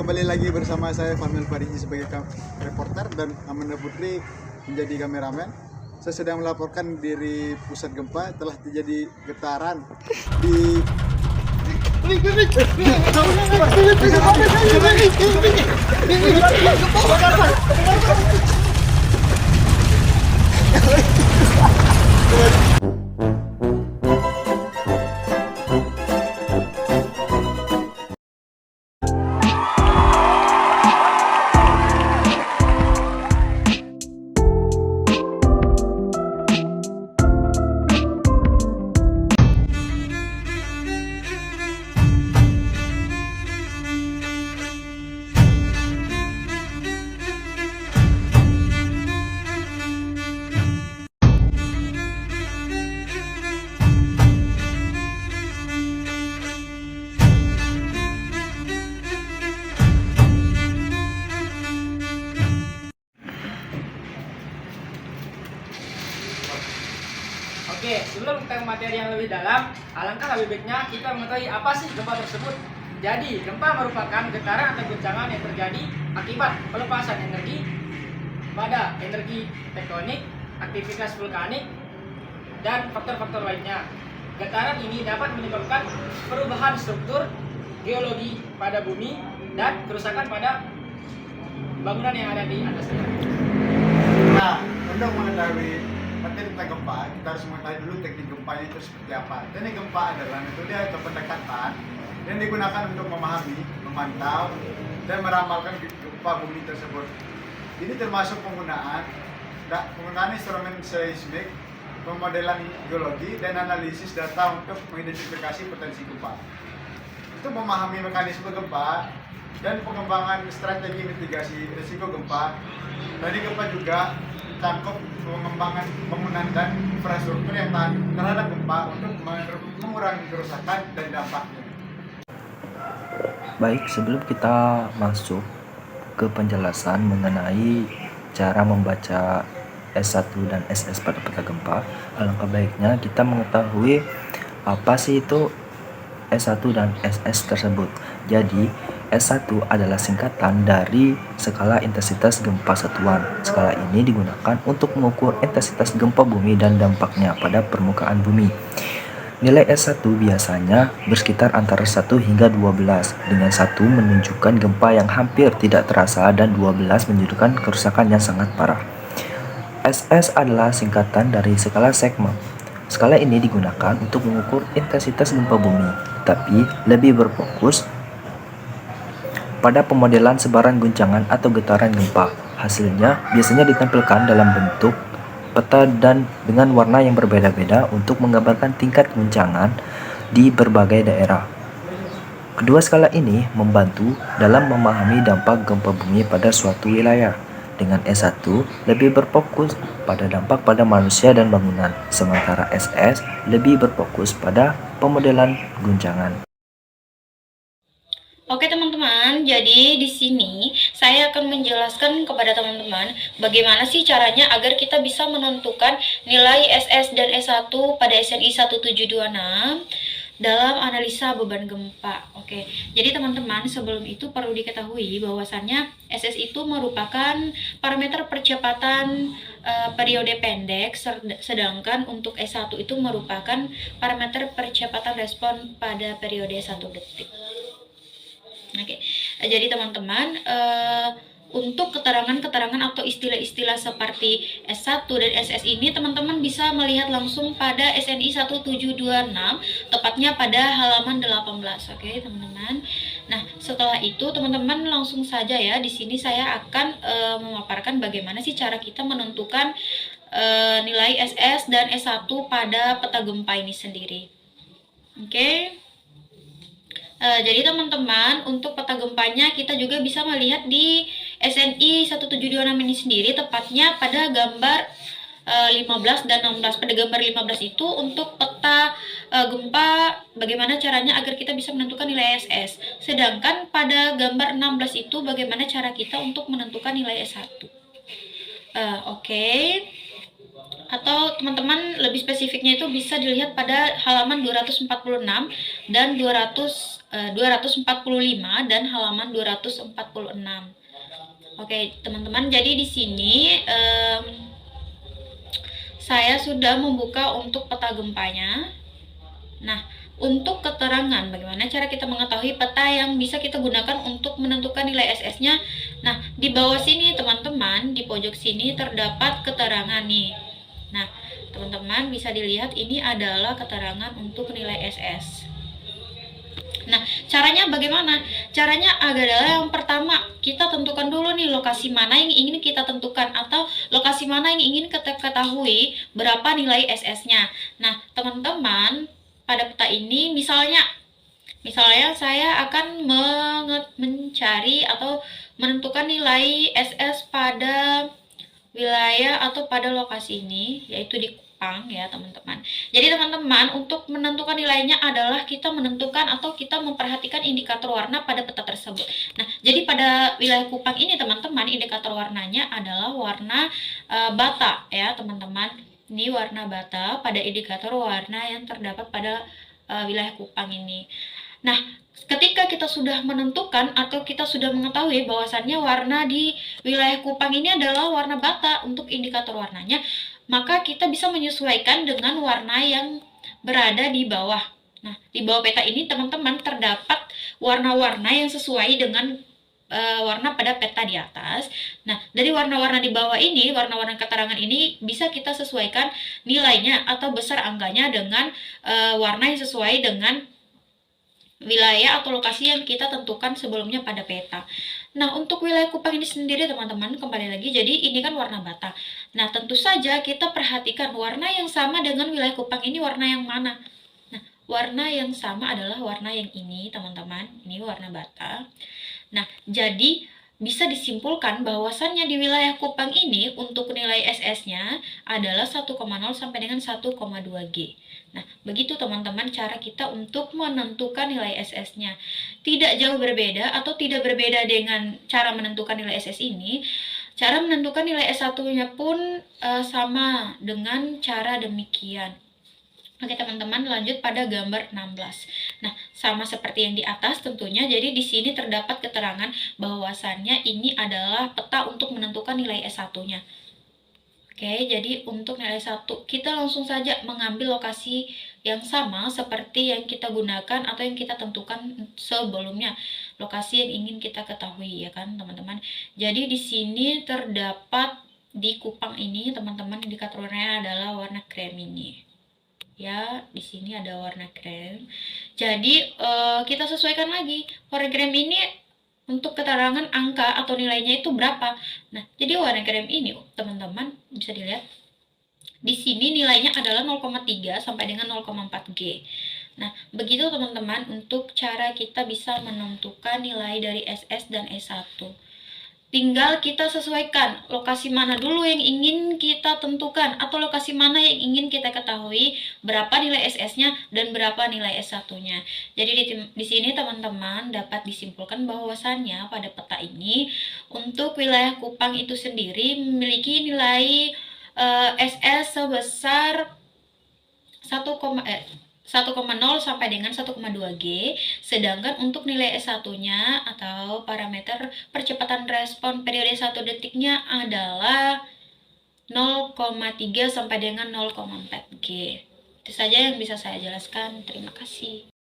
kembali lagi bersama saya Fahmi Fariji sebagai reporter dan Amanda Putri menjadi kameramen. Saya sedang melaporkan dari pusat gempa. Telah terjadi getaran di Oke, sebelum kita ke materi yang lebih dalam, alangkah lebih baiknya kita mengetahui apa sih gempa tersebut. Jadi, gempa merupakan getaran atau guncangan yang terjadi akibat pelepasan energi pada energi tektonik, aktivitas vulkanik, dan faktor-faktor lainnya. Getaran ini dapat menyebabkan perubahan struktur geologi pada bumi dan kerusakan pada bangunan yang ada di atasnya. Nah, untuk mengetahui materi tentang gempa, kita harus mengetahui dulu teknik gempanya itu seperti apa. Teknik gempa adalah metode atau pendekatan yang digunakan untuk memahami, memantau, dan meramalkan gempa bumi tersebut. Ini termasuk penggunaan instrumen seismik, pemodelan geologi, dan analisis data untuk mengidentifikasi potensi gempa. Untuk memahami mekanisme gempa dan pengembangan strategi mitigasi risiko gempa, tadi gempa juga cakup pengembangan bangunan dan infrastruktur yang tahan terhadap gempa untuk mengurangi kerusakan dan dampaknya. Baik, sebelum kita masuk ke penjelasan mengenai cara membaca S1 dan SS pada peta gempa, alangkah baiknya kita mengetahui apa sih itu S1 dan SS tersebut. Jadi, S1 adalah singkatan dari skala intensitas gempa satuan. Skala ini digunakan untuk mengukur intensitas gempa bumi dan dampaknya pada permukaan bumi. Nilai S1 biasanya bersekitar antara 1 hingga 12, dengan 1 menunjukkan gempa yang hampir tidak terasa dan 12 menunjukkan kerusakan yang sangat parah. SS adalah singkatan dari skala Sigma. Skala ini digunakan untuk mengukur intensitas gempa bumi, tapi lebih berfokus pada pemodelan sebaran guncangan atau getaran gempa. Hasilnya biasanya ditampilkan dalam bentuk peta dan dengan warna yang berbeda-beda untuk menggambarkan tingkat guncangan di berbagai daerah. Kedua skala ini membantu dalam memahami dampak gempa bumi pada suatu wilayah. Dengan S1 lebih berfokus pada dampak pada manusia dan bangunan, sementara SS lebih berfokus pada pemodelan guncangan. Oke teman-teman, jadi di sini saya akan menjelaskan kepada teman-teman bagaimana sih caranya agar kita bisa menentukan nilai SS dan S1 pada SNI 1726 dalam analisa beban gempa. Oke, jadi teman-teman sebelum itu perlu diketahui bahwasannya SS itu merupakan parameter percepatan periode pendek, sedangkan untuk S1 itu merupakan parameter percepatan respon pada periode 1 detik. Oke, jadi teman-teman untuk keterangan-keterangan atau istilah-istilah seperti S1 dan SS ini teman-teman bisa melihat langsung pada SNI 1726, tepatnya pada halaman 18. Oke, teman-teman. Nah, setelah itu teman-teman langsung saja ya, di sini saya akan memaparkan bagaimana sih cara kita menentukan nilai SS dan S1 pada peta gempa ini sendiri. Oke. Jadi teman-teman, untuk peta gempanya kita juga bisa melihat di SNI 1726 ini sendiri, tepatnya pada gambar 15 dan 16. Pada gambar 15 itu untuk peta gempa bagaimana caranya agar kita bisa menentukan nilai SS. Sedangkan pada gambar 16 itu bagaimana cara kita untuk menentukan nilai S1. Oke. Atau teman-teman lebih spesifiknya itu bisa dilihat pada halaman 246 dan 200 245 dan halaman 246. Oke, teman-teman, jadi di sini saya sudah membuka untuk peta gempanya. Nah, untuk keterangan bagaimana cara kita mengetahui peta yang bisa kita gunakan untuk menentukan nilai SS-nya. Nah, di bawah sini teman-teman, di pojok sini terdapat keterangan nih. Nah, teman-teman bisa dilihat ini adalah keterangan untuk nilai SS. Nah, caranya bagaimana? Caranya adalah yang pertama, kita tentukan dulu nih lokasi mana yang ingin kita tentukan atau lokasi mana yang ingin kita ketahui berapa nilai SS-nya. Nah, teman-teman, pada peta ini misalnya saya akan mencari atau menentukan nilai SS pada wilayah atau pada lokasi ini, yaitu di Kupang ya teman-teman. Jadi teman-teman, untuk menentukan nilainya adalah kita menentukan atau kita memperhatikan indikator warna pada peta tersebut. Nah, jadi pada wilayah Kupang ini teman-teman, indikator warnanya adalah warna bata ya teman-teman. Ini warna bata pada indikator warna yang terdapat pada wilayah Kupang ini. Nah, ketika kita sudah menentukan atau kita sudah mengetahui bahwasannya warna di wilayah Kupang ini adalah warna bata untuk indikator warnanya, maka kita bisa menyesuaikan dengan warna yang berada di bawah. Nah, di bawah peta ini teman-teman terdapat warna-warna yang sesuai dengan warna pada peta di atas. Nah, dari warna-warna di bawah ini, warna-warna keterangan ini bisa kita sesuaikan nilainya atau besar angkanya dengan warna yang sesuai dengan wilayah atau lokasi yang kita tentukan sebelumnya pada peta. Nah, untuk wilayah Kupang ini sendiri teman-teman, kembali lagi, jadi ini kan warna bata. Nah, tentu saja kita perhatikan warna yang sama dengan wilayah Kupang ini warna yang mana. Nah, warna yang sama adalah warna yang ini teman-teman, ini warna bata. Nah, jadi bisa disimpulkan bahwasannya di wilayah Kupang ini untuk nilai SS-nya adalah 1,0 sampai dengan 1,2G. Nah, begitu teman-teman cara kita untuk menentukan nilai SS-nya. Tidak jauh berbeda atau tidak berbeda dengan cara menentukan nilai SS ini. Cara menentukan nilai S1-nya pun sama dengan cara demikian. Oke teman-teman, lanjut pada gambar 16. Nah, sama seperti yang di atas tentunya. Jadi di sini terdapat keterangan bahwasannya ini adalah peta untuk menentukan nilai S1-nya. Oke, jadi untuk nilai 1 kita langsung saja mengambil lokasi yang sama seperti yang kita gunakan atau yang kita tentukan sebelumnya. Lokasi yang ingin kita ketahui ya kan, teman-teman. Jadi di sini terdapat di Kupang ini teman-teman indikatornya adalah warna krem ini. Ya, di sini ada warna krem. Jadi kita sesuaikan lagi. Warna krem ini untuk keterangan angka atau nilainya itu berapa. Nah, jadi warna krem ini teman-teman bisa dilihat di sini nilainya adalah 0,3 sampai dengan 0,4G. Nah, begitu teman-teman untuk cara kita bisa menentukan nilai dari SS dan S1. Tinggal kita sesuaikan lokasi mana dulu yang ingin kita tentukan atau lokasi mana yang ingin kita ketahui berapa nilai SS-nya dan berapa nilai S1-nya. Jadi di sini teman-teman dapat disimpulkan bahwasannya pada peta ini untuk wilayah Kupang itu sendiri memiliki nilai SS sebesar 1,0 sampai dengan 1,2G, sedangkan untuk nilai S1-nya atau parameter percepatan respon periode 1 detiknya adalah 0,3 sampai dengan 0,4G. Itu saja yang bisa saya jelaskan. Terima kasih.